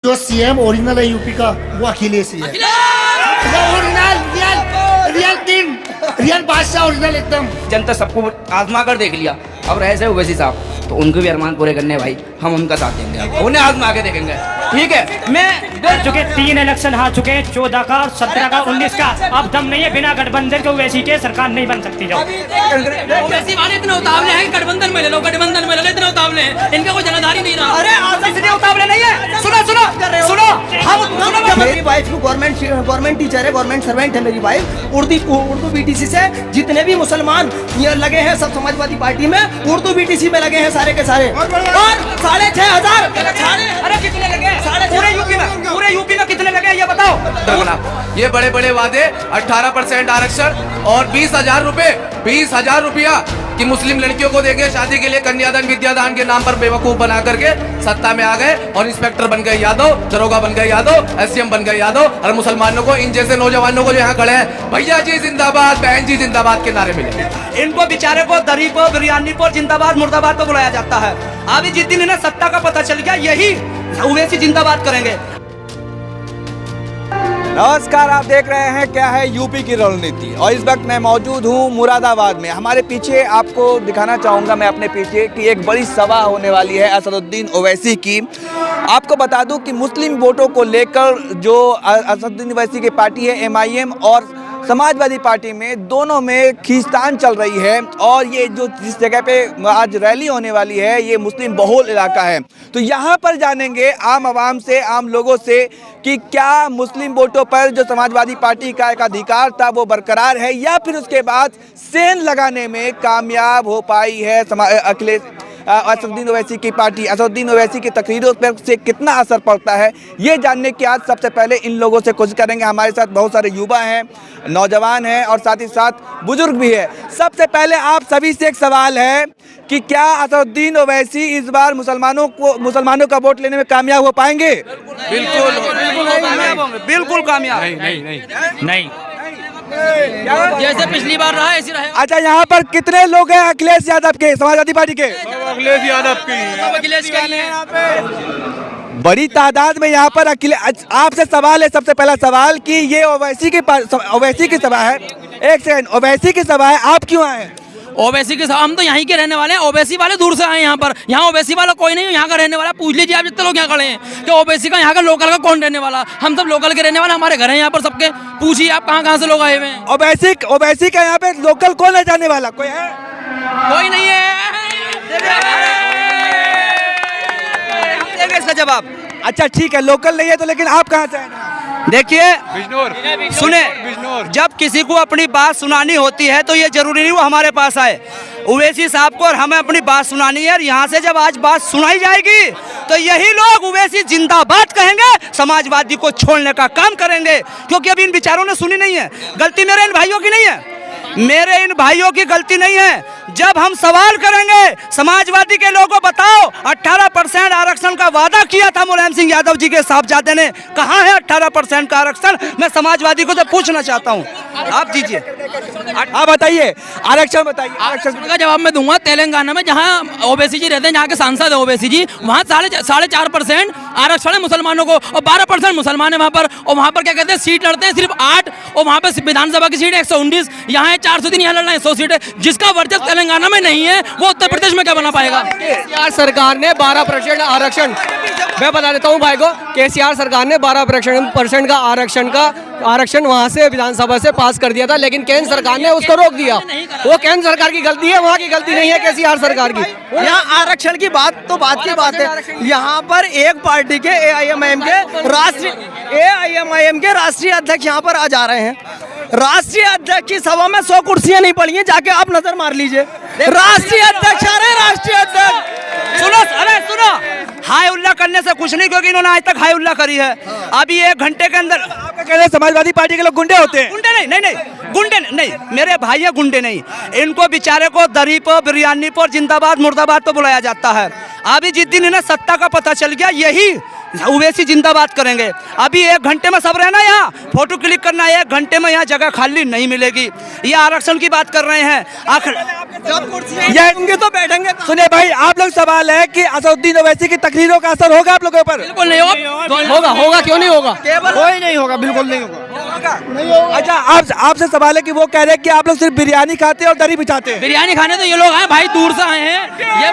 जो CM original है UP का वो अखिलेश ही है। Original real real king real बादशाह ओरिजिनल एकदम। जनता सबको आजमा कर देख लिया। अब रहे ओवैसी साहब तो उनके भी अरमान पूरे करने भाई हम उनका साथ देंगे, उन्हें आजमा के देखेंगे। ठीक है, मैं हार चुके 3 इलेक्शन हार चुके, 14 का, 17 का, 19 का। अब दम नहीं है, बिना गठबंधन के ओवैसी के सरकार नहीं बन सकती। जाओ ओवैसी वाले इतने उतावले हैं, गठबंधन में ले लो, गठबंधन में ले लो, इतने उतावले हैं, इनका कोई जनाधारी नहीं रहा। अरे आज इतने उतावले नहीं है। सुनो सुनो सुनो, हम मेरी वाइफ गवर्नमेंट टीचर है, गवर्नमेंट सर्वेंट है मेरी वाइफ। उर्दू बीटीसी से जितने भी मुसलमान ये लगे हैं सब समाजवादी पार्टी में, उर्दू बीटीसी में लगे हैं सारे के सारे। और 6,500 अरे कितने लगे पूरे यूपी में कितने लगे ये बताओ। ये बड़े बड़े वादे 18% आरक्षण और 20,000 रुपया कि मुस्लिम लड़कियों को देंगे शादी के लिए, कन्यादान विद्यादान के नाम पर बेवकूफ बना करके सत्ता में आ गए और इंस्पेक्टर बन गए यादव, दरोगा बन गए यादव, एसडीएम बन गए यादव। और मुसलमानों को, इन जैसे नौजवानों को जो यहाँ खड़े हैं, भैया जी जिंदाबाद, बहन जी जिंदाबाद के नारे मिले। इनको बेचारे को दरी पर, बिरयानी पर जिंदाबाद मुर्दाबाद तो बुलाया जाता है। अभी जिस दिन इन्हें सत्ता का पता चल गया यही ओवैसी जिंदाबाद करेंगे। नमस्कार, आप देख रहे हैं क्या है यूपी की रणनीति और इस वक्त मैं मौजूद हूं मुरादाबाद में। हमारे पीछे आपको दिखाना चाहूँगा मैं अपने पीछे कि एक बड़ी सभा होने वाली है असदुद्दीन ओवैसी की। आपको बता दूं कि मुस्लिम वोटों को लेकर जो असदुद्दीन ओवैसी की पार्टी है एमआईएम और समाजवादी पार्टी में, दोनों में खींचतान चल रही है। और ये जो जिस जगह पे आज रैली होने वाली है ये मुस्लिम बहुल इलाका है, तो यहाँ पर जानेंगे आम आवाम से, आम लोगों से कि क्या मुस्लिम वोटों पर जो समाजवादी पार्टी का एक अधिकार था वो बरकरार है या फिर उसके बाद सेंध लगाने में कामयाब हो पाई है अखिलेश असदुद्दीन ओवैसी की पार्टी। असदुद्दीन ओवैसी की तकरीरों पर से कितना असर पड़ता है ये जानने की आज सबसे पहले इन लोगों से कोशिश करेंगे। हमारे साथ बहुत सारे युवा हैं, नौजवान हैं और साथ ही साथ बुजुर्ग भी है। सबसे पहले आप सभी से एक सवाल है कि क्या असदुद्दीन ओवैसी इस बार मुसलमानों का वोट लेने में कामयाब हो पाएंगे? बिल्कुल कामयाब नहीं। जैसे पिछली बार रहा ऐसी रहे। अच्छा, यहाँ पर कितने लोग हैं अखिलेश यादव के, समाजवादी पार्टी के? अखिलेश यादव की अखिलेश के लिए बड़ी तादाद में यहाँ पर अखिलेश। आपसे सवाल है, सबसे पहला सवाल कि ये ओवैसी की सभा है। एक सेकंड, ओवैसी की सभा है, आप क्यों आए? ओवैसी के साथ हम तो यहीं के रहने वाले हैं। ओवैसी वाले दूर से आए यहाँ पर, यहाँ ओवैसी वाला कोई नहीं है, यहाँ का रहने वाला। पूछ लीजिए आप जितने लोग यहाँ खड़े हैं कि ओवैसी का यहाँ का लोकल का कौन रहने वाला। हम सब लोकल के रहने वाले, हमारे घर हैं यहाँ पर सबके। पूछिए आप कहाँ से लोग आए हुए हैं। ओवैसी का यहाँ पे लोकल कौन है जाने वाला? कोई है? कोई नहीं है। हम देंगे इसका जवाब। अच्छा ठीक है, लोकल नहीं है तो लेकिन आप कहाँ से हैं? देखिए सुने, जब किसी को अपनी बात सुनानी होती है तो ये जरूरी नहीं वो हमारे पास आए। ओवैसी साहब को और हमें अपनी बात सुनानी है और यहाँ से जब आज बात सुनाई जाएगी तो यही लोग ओवैसी जिंदाबाद कहेंगे, समाजवादी को छोड़ने का काम करेंगे। क्योंकि अभी इन विचारों ने सुनी नहीं है। गलती मेरे इन भाइयों की नहीं है, मेरे इन भाइयों की गलती नहीं है। जब हम सवाल करेंगे समाजवादी के लोगों को, बताओ 18% आरक्षण का वादा किया था मुलायम सिंह यादव जी के साहबजादे ने, कहाँ है 18% का आरक्षण? मैं समाजवादी को तो पूछना चाहता हूँ, आप दीजिए। आप बताइए, आरक्षण बताइए। आरक्षण का जवाब मैं दूंगा। तेलंगाना में जहाँ ओवैसी जी रहते हैं, जहाँ के सांसद है ओवैसी जी, वहाँ 4.5% आरक्षण है मुसलमानों को और 12% मुसलमान है वहाँ पर। और वहाँ पर क्या कहते हैं, सीट लड़ते हैं सिर्फ 8 और वहाँ पर विधानसभा की सीट 119, यहाँ है 403, यहाँ लड़ना है 100 सीटें। जिसका वर्चस्व तेलंगाना में नहीं है वो उत्तर प्रदेश में क्या बना पाएगा? केसीआर सरकार ने 12% आरक्षण, मैं बता देता हूँ भाई को, केसीआर सरकार ने 12% का आरक्षण वहाँ से विधानसभा से पास कर दिया था, लेकिन केंद्र सरकार ने उसको रोक दिया। वो केंद्र सरकार की गलती है, वहाँ की गलती नहीं है केसीआर सरकार की। यहाँ आरक्षण की बात तो बात की बात है। यहाँ पर एक पार्टी के एआईएमआईएम के राष्ट्रीय अध्यक्ष यहाँ पर आ जा रहे हैं। राष्ट्रीय अध्यक्ष की सभा में 100 कुर्सियां नहीं पड़ी हैं, जाके आप नजर मार लीजिए। राष्ट्रीय अध्यक्ष आ रहे, राष्ट्रीय अध्यक्ष। सुनो, अरे सुनो, हाय उल्ला करने से कुछ नहीं, क्योंकि इन्होंने आज तक हाय उल्ला करी है। अभी 1 घंटे के अंदर आपका कहना है समाजवादी पार्टी के लोग गुंडे होते हैं? गुंडे नहीं, गुंडे नहीं, मेरे भाई है गुंडे नहीं। इनको बेचारे को दरी पर, बिरयानी पर जिंदाबाद मुर्दाबाद तो बुलाया जाता है। अभी जिस दिन इन्हें सत्ता का पता चल गया यही ओवैसी जिंदाबाद करेंगे। अभी 1 घंटे में सब रहना, यहाँ फोटो क्लिक करना, 1 घंटे में यहाँ जगह खाली नहीं मिलेगी। ये आरक्षण की बात कर रहे हैं। ये होंगे तो बैठेंगे। सुनिए भाई, आप लोग सवाल है कि असदुद्दीन ओवैसी की तकरीरों का असर होगा आप लोगों पर? बिल्कुल नहीं होगा। होगा, होगा, क्यों नहीं होगा? कोई नहीं होगा, बिल्कुल नहीं होगा। अच्छा, आपसे सवाल है कि वो कह रहे हैं कि आप लोग सिर्फ बिरयानी खाते हैं और दरी बिछाते हैं। बिरयानी खाने तो ये लोग आए भाई, दूर से आए हैं। ये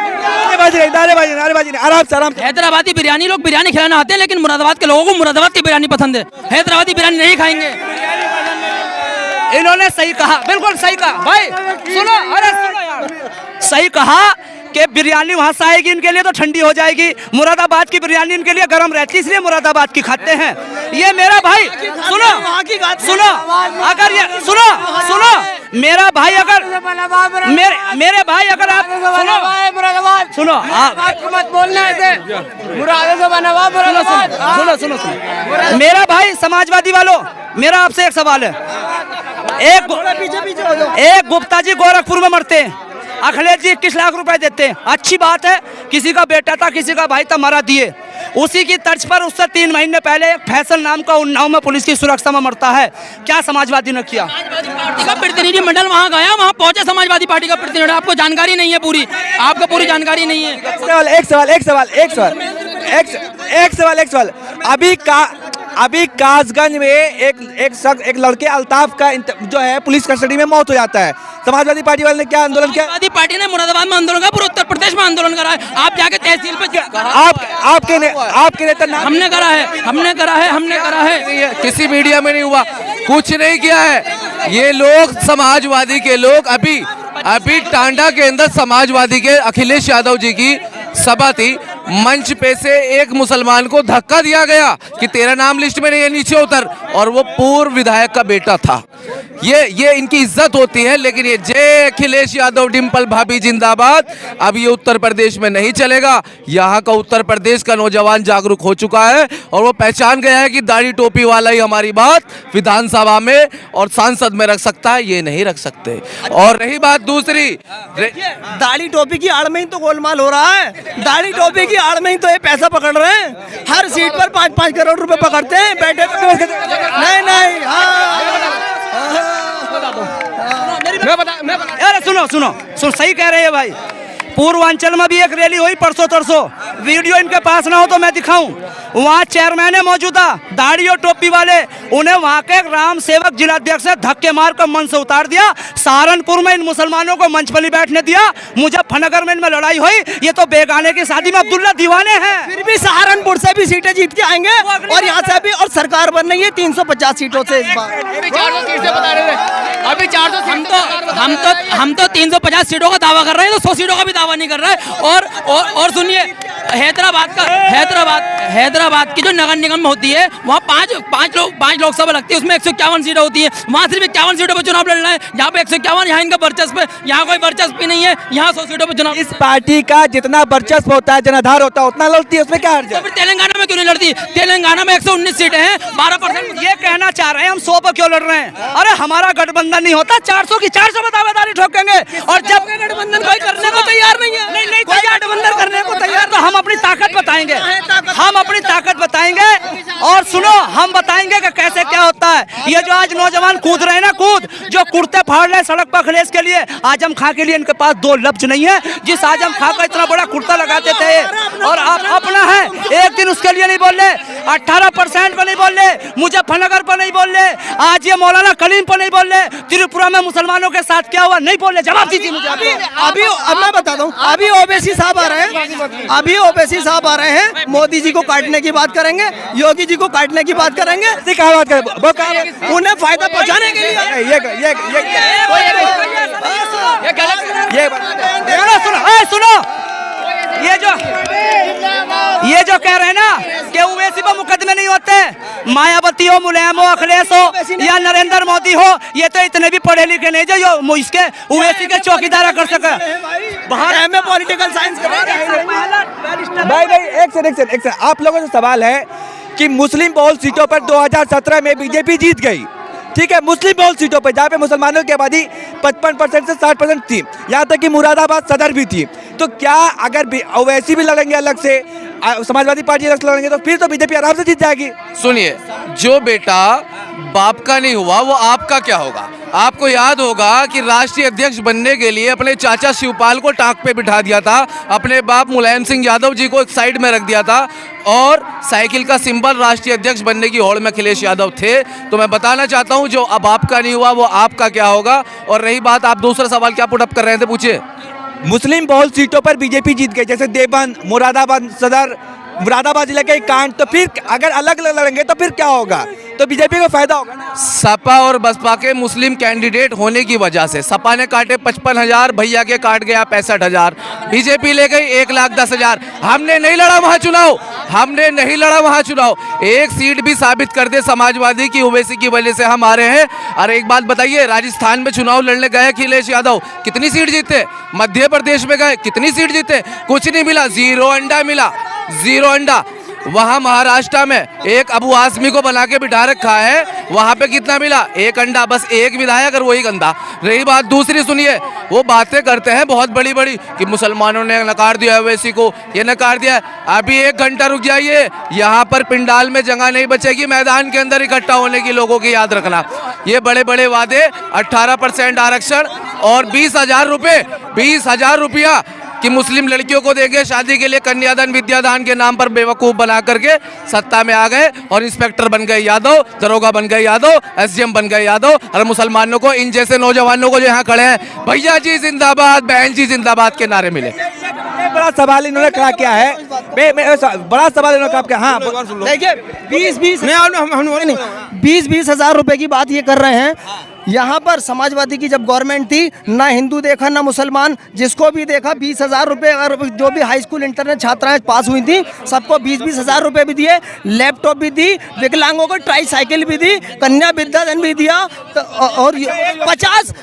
नारेबाजी नहीं, आराम से। हैदराबादी बिरयानी, लोग बिरयानी खिलाना आते हैं, लेकिन मुरादाबाद के लोगों को मुरादाबाद की बिरयानी पसंद है, हैदराबादी बिरयानी नहीं खाएंगे। इन्होंने सही कहा, बिल्कुल सही कहा भाई। सुनो, अरे सुनो यार, सही कहा कि बिरयानी वहां से आएगी इनके लिए तो ठंडी हो जाएगी। मुरादाबाद की बिरयानी इनके लिए गर्म रहती है, इसलिए मुरादाबाद की खाते हैं। ये मेरा भाई, सुनो सुनो, अगर ये सुनो मेरा भाई, अगर मेरे भाई, अगर आप सुनो मत बोलना है, सुनो, मेरा भाई समाजवादी वालों, मेरा आपसे एक सवाल है। एक गुप्ता जी गोरखपुर में मरते हैं, अखिलेश जी 21 लाख रुपए देते हैं, अच्छी बात है। किसी का बेटा था, किसी का भाई था, मरा दिए। उसी की तर्ज पर उससे 3 महीने पहले एक फैसल नाम का उन्नाव में पुलिस की सुरक्षा में मरता है। क्या समाजवादी ने किया? पार्टी का प्रतिनिधि मंडल वहाँ गया, वहाँ पहुंचा समाजवादी पार्टी का प्रतिनिधि। आपको जानकारी नहीं है पूरी, आपको पूरी जानकारी नहीं है। एक सवाल। अभी कासगंज में एक लड़के अल्ताफ का जो है पुलिस कस्टडी में मौत हो जाता है। समाजवादी पार्टी वाले ने क्या आंदोलन किया? समाजवादी पार्टी ने मुरादाबाद में आंदोलन करा, पूरे उत्तर प्रदेश में आंदोलन करा है। आप जाके तहसील पे आपके नेता हमने करा है। किसी मीडिया में नहीं हुआ, कुछ नहीं किया है। ये लोग समाजवादी के लोग अभी टांडा के अंदर समाजवादी के अखिलेश यादव जी की सभा थी, मंच पे से एक मुसलमान को धक्का दिया गया कि तेरा नाम लिस्ट में नहीं है, नीचे उतर, और वो पूर्व विधायक का बेटा था। ये इनकी इज्जत होती है। लेकिन ये जय अखिलेश यादव, डिम्पल भाभी जिंदाबाद, अब ये उत्तर प्रदेश में नहीं चलेगा। यहाँ का उत्तर प्रदेश का नौजवान जागरूक हो चुका है और वो पहचान गया है कि दाढ़ी टोपी वाला ही हमारी बात विधानसभा में और सांसद में रख सकता है, ये नहीं रख सकते। और रही बात दूसरी, दाढ़ी टोपी की आड़ में ही तो गोलमाल हो रहा है। दाढ़ी टोपी की आड़ में ही तो ये पैसा पकड़ रहे हैं। हर सीट पर 5-5 करोड़ रुपए पकड़ते हैं, बैठे नहीं। अरे सुनो, सही कह रहे हैं भाई। पूर्वांचल में भी एक रैली हुई परसों तरसों, वीडियो इनके पास ना हो तो मैं दिखाऊं। वहाँ चेयरमैन है मौजूदा, दाढ़ी और टोपी वाले, उन्हें वहाँ के राम सेवक जिलाध्यक्ष से धक्के मार कर मंच से उतार दिया। सहारनपुर में इन मुसलमानों को मंच पर नहीं बैठने दिया। मुजफ्फरनगर में इनमें लड़ाई हुई। ये तो बेगाने की शादी में अब्दुल्ला दीवाने हैं। फिर भी सहारनपुर से भी सीटें जीत के आएंगे और यहाँ से भी, और सरकार बन रही है 350 सीटों से इस बार। अभी 400 हम तो 350 सीटों का दावा कर रहे हैं, तो 100 सीटों का भी दावा नहीं कर रहा है। और सुनिए, हैदराबाद की जो नगर निगम में होती है, वहाँ पांच लोकसभा लगती है, उसमें 151 सीटें होती है। वहाँ सिर्फ 51 सीटों पर चुनाव लड़ना है, यहाँ पे 151। यहाँ इनका वर्चस्व है, यहाँ कोई वर्चस्व ही नहीं है। यहाँ 100 सीटों पर चुनाव। इस पार्टी का जितना वर्चस्व होता है, जनाधार होता है, उतना लड़ती है, उसमें क्या हर्ज है? फिर तेलंगाना में क्यों नहीं लड़ती? तेलंगाना में 119 सीटें हैं, 12%। ये कहना चाह रहे हैं हम 100 पर क्यों लड़ रहे हैं? अरे हमारा गठबंधन नहीं होता, 400 की 400 में दावेदारी ठोकेंगे। और जब गठबंधन कोई करने को तैयार नहीं है, नहीं कोई गठबंधन करने को तैयार, तो हम अपनी ताकत बताएंगे, और सुनो, हम बताएंगे कि कैसे क्या होता है। ये जो आज नौजवान कूद रहे हैं ना, जो कुर्ते फाड़ रहे सड़क पर अखिलेश के लिए, आजम खां के लिए इनके पास 2 लफ्ज नहीं है। जिस आजम खां का इतना बड़ा कुर्ता लगाते थे, और आप अपना है, एक दिन उसके लिए नहीं बोल रहे, 18% पर नहीं बोल रहे, मुजफ्फरनगर पर नहीं बोल रहे, आज ये मौलाना कलीम पर नहीं बोल रहे, त्रिपुरा में मुसलमानों के साथ क्या हुआ नहीं बोल रहे। जवाब दीजिए मुझे। अब मैं बताता हूँ, अभी ओबीसी साहब आ रहे हैं, मोदी जी को काटने की बात करेंगे, योगी जी को काटने की बात करेंगे, उन्हें फायदा पहुंचाने के लिए। सुनो, ये जो कह रहे हैं ना कि ओवैसी पर मुकदमे नहीं होते, मायावती हो, मुलायम हो, अखिलेश हो या नरेंद्र मोदी हो, ये तो इतने भी पढ़े लिखे नहीं जो इसके ओवैसी के चौकीदारा कर सके। बाहर में पॉलिटिकल साइंस भाई एक सेकंड, आप लोगों से सवाल है कि मुस्लिम बहुल सीटों पर 2017 में बीजेपी जीत गई, ठीक है, मुस्लिम बहुल सीटों पर, जहाँ पे मुसलमानों की आबादी 55% से 60% थी, यहाँ तक कि मुरादाबाद सदर भी थी। तो क्या अगर ओवैसी भी लड़ेंगे अलग से, समाजवादी पार्टी अलग से लड़ेंगे, तो फिर तो बीजेपी आराम से जीत जाएगी। सुनिए, जो बेटा बाप का नहीं हुआ वो आपका क्या होगा। आपको याद होगा कि राष्ट्रीय अध्यक्ष बनने के लिए अपने चाचा शिवपाल को टांग पे बिठा दिया था, अपने बाप मुलायम सिंह यादव जी को एक साइड में रख दिया था, और साइकिल का सिंबल राष्ट्रीय अध्यक्ष बनने की होड़ में अखिलेश यादव थे। तो मैं बताना चाहता हूं जो अब आपका नहीं हुआ वो आपका क्या होगा। और रही बात, आप दूसरा सवाल क्या पुटअप कर रहे थे, पूछिए। मुस्लिम बहुल सीटों पर बीजेपी जीत गई, जैसे देवबंद, मुरादाबाद सदर, मुरादाबाद जिले के कांड, तो फिर अगर अलग अलग लड़ेंगे तो फिर क्या होगा? तो बीजेपी को फायदा होगा ना। सपा और बसपा के मुस्लिम कैंडिडेट होने की वजह से सपा ने काटे 55,000, भैया के काट गया 65,000, बीजेपी ले गई 1,10,000। हमने नहीं लड़ा वहां चुनाव, हमने नहीं लड़ा वहां चुनाव। एक सीट भी साबित कर दे समाजवादी की ओवैसी की वजह से हम आ रहे हैं। और एक बात बताइए, राजस्थान में चुनाव लड़ने गए अखिलेश यादव, कितनी सीट जीते? मध्य प्रदेश में गए, कितनी सीट जीते? कुछ नहीं मिला, 0 अंडा मिला, 0 अंडा। वहां महाराष्ट्र में एक अबू आसमी को बना के बिठा रखा है, वहां पे कितना मिला? 1 अंडा, बस एक विधायक और वही गंदा। रही बात दूसरी, सुनिए, वो बातें करते हैं बहुत बड़ी बड़ी कि मुसलमानों ने नकार दिया ओवैसी को, ये नकार दिया। अभी 1 घंटा रुक जाइए, यहाँ पर पिंडाल में जगह नहीं बचेगी मैदान के अंदर इकट्ठा होने की, लोगों की याद रखना। ये बड़े बड़े वादे, 18% आरक्षण और 20,000 रुपये, 20,000 रुपया कि मुस्लिम लड़कियों को देंगे शादी के लिए, कन्यादान विद्यादान के नाम पर बेवकूफ़ बना करके सत्ता में आ गए और इंस्पेक्टर बन गए यादव, दरोगा बन गए यादव, एसडीएम बन गए यादव। और मुसलमानों को, इन जैसे नौजवानों को जो यहाँ खड़े हैं, भैया जी जिंदाबाद, बहन जी जिंदाबाद के नारे मिले। बड़ा सवाल इन्होंने खड़ा किया है, बड़ा सवाल इन्होंने खड़ा किया। हाँ देखिए, 20-20 हजार रुपए की बात ये कर रहे हैं। यहाँ पर समाजवादी की जब गवर्नमेंट थी, ना हिंदू देखा ना मुसलमान, जिसको भी देखा 20,000 रुपये। और जो भी हाई स्कूल इंटरनेट छात्राएं पास हुई थी सबको 20-20 हजार रुपये भी दिए, लैपटॉप भी दी, विकलांगों को ट्राई साइकिल भी दी, कन्या विद्याधन भी दिया। तो और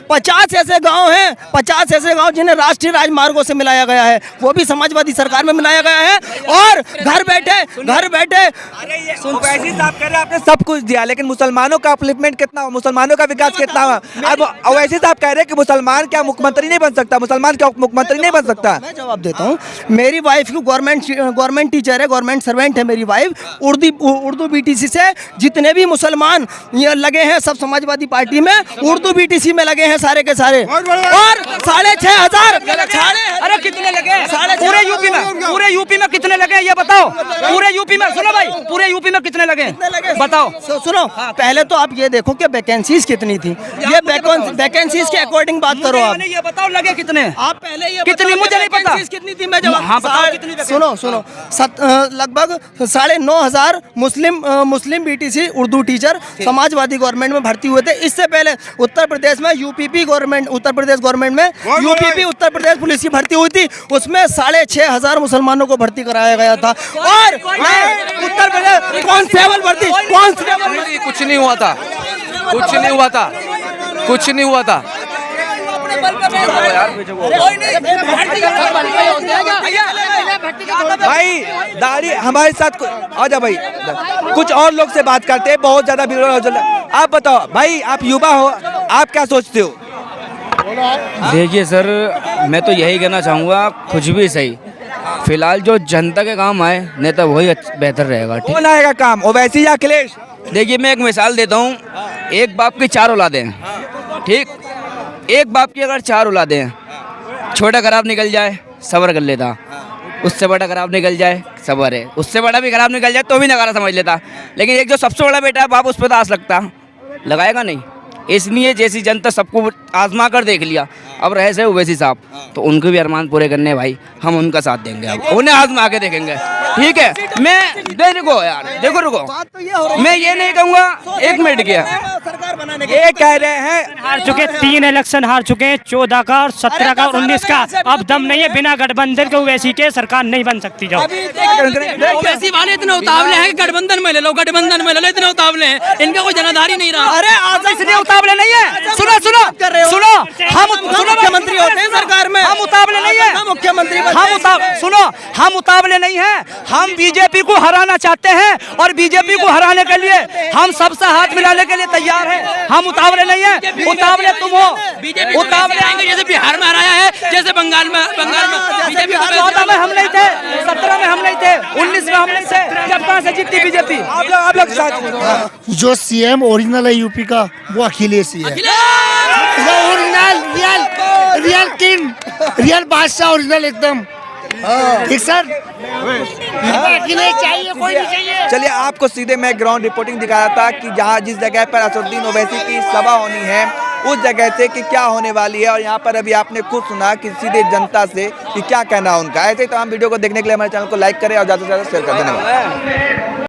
50 ऐसे गांव हैं, 50 ऐसे गांव जिन्हें राष्ट्रीय राजमार्गों से मिलाया गया है, वो भी समाजवादी सरकार में मिलाया गया है। और घर बैठे ओवैसी साहब कह रहे हैं आपने सब कुछ दिया, लेकिन मुसलमानों का अपलिफ्टमेंट कितना हुआ, मुसलमानों का विकास कितना हुआ? अब ओवैसी साहब कह रहे हैं कि मुसलमान क्या मुख्यमंत्री नहीं बन सकता, मुसलमान क्या मुख्यमंत्री नहीं बन सकता? मैं जवाब देता हूँ। मेरी वाइफ की गवर्नमेंट टीचर है, गवर्नमेंट सर्वेंट है मेरी वाइफ। उर्दू बीटीसी से जितने भी मुसलमान ये लगे हैं सब समाजवादी पार्टी में, उर्दू बीटीसी में लगे हैं सारे के सारे। और 6,500। अरे कितने लगे पूरे यूपी में कितने लगे ये बताओ? पूरे यूपी में, सुनो भाई, पूरे यूपी में कितने लगे बताओ? सुनो, पहले तो आप ये देखो कि वैकेंसीज कितनी थी, ये वैकेंसीज के अकॉर्डिंग बात करो। आप ये बताओ लगे कितने? आप पहले ये कितनी, मुझे नहीं पता कितनी थी, मैं जवाब। हाँ बताओ कितनी? सुनो, लगभग 9,500 Muslim BTC Urdu teacher Samajwadi government में भर्ती हुए थे। इससे पहले उत्तर प्रदेश में UPP government, Uttar Pradesh government में यूपीपी उत्तर प्रदेश पुलिस की भर्ती हुई थी, उसमें 6,500 मुसलमानों को भर्ती कराया गया था। और उत्तर प्रदेश कांस्टेबल भर्ती, कुछ नहीं हुआ था, कुछ नहीं हुआ था, कुछ नहीं हुआ था। भाई दाढ़ी हमारे साथ आ जा भाई, कुछ और लोग से बात करते हैं, बहुत ज्यादा भीड़ हो जाता है। आप बताओ भाई, आप युवा हो, आप क्या सोचते हो? देखिए सर, मैं तो यही कहना चाहूँगा, कुछ भी सही, फिलहाल जो जनता के काम आए नेता वही बेहतर रहेगा। कौन आएगा काम, ओवैसी या अखिलेश? देखिए मैं एक मिसाल देता हूँ, एक बाप की 4 औलादें हैं, ठीक, एक बाप की अगर 4 औलादें हैं, छोटा खराब निकल जाए सब्र कर लेता, उससे बड़ा खराब निकल जाए सब्र है, उससे बड़ा भी खराब निकल जाए तो भी नकारा समझ लेता। लेकिन एक जो सबसे बड़ा बेटा है बाप, उस पर तो आस लगता, लगाएगा नहीं। इसलिए जैसी जनता सबको आजमा कर देख लिया, अब रहे से ओवैसी साहब, तो उनको भी अरमान पूरे करने भाई हम उनका साथ देंगे, अब उन्हें आजमा के देखेंगे, ठीक है। मैं देखो यार, देखो रुको, मैं ये नहीं कहूँगा, 1 मिनट किया, ये कह रहे हैं हार चुके, 3 इलेक्शन हार चुके हैं, 14 का और 17 का 19 का। अब दम नहीं है, बिना गठबंधन के ओवैसी के सरकार नहीं बन सकती। जाओ, ओवैसी वाले इतने उतावले हैं कि गठबंधन में ले लो, गठबंधन में ले लो, इतने उतावले हैं, इनका कोई जनाधारी नहीं रहा। अरे आप इसलिए उतावले नहीं है, सुनो, हम मुख्यमंत्री होते हैं सरकार में, हम उतावले नहीं है, मुख्यमंत्री हम उतावले नहीं है, हम बीजेपी को हराना चाहते हैं और बीजेपी को हराने के लिए हम सबसे हाथ मिलाने के लिए तैयार हैं। हम उतावले नहीं है, उतावले तुम हो। बीजेपी उतावले आएंगे जैसे बिहार में हराया है, जैसे बंगाल में बीजेपी 14 में हम नहीं थे, 17 में हम नहीं थे, 19 में हम नहीं थे, जब कहाँ से जीती बीजेपी। आप लोग साथ जो सीएम ओरिजिनल है यूपी का वो अखिलेश ही है। ओरिजिनल रियल किंग, रियल बादशाह, ओरिजिनल एकदम। ठीक सर, अखिलेश चाहिए, कोई नहीं चाहिए। चलिए आपको सीधे मैं ग्राउंड रिपोर्टिंग दिखा रहा था कि जहां जिस जगह पर असदुद्दीन ओवैसी की सभा होनी है उस जगह से कि क्या होने वाली है, और यहाँ पर अभी आपने खुद सुना कि सीधे जनता से कि क्या कहना उनका। ऐसे ही तमाम वीडियो को देखने के लिए हमारे चैनल को लाइक करें और ज़्यादा से ज़्यादा शेयर कर। धन्यवाद।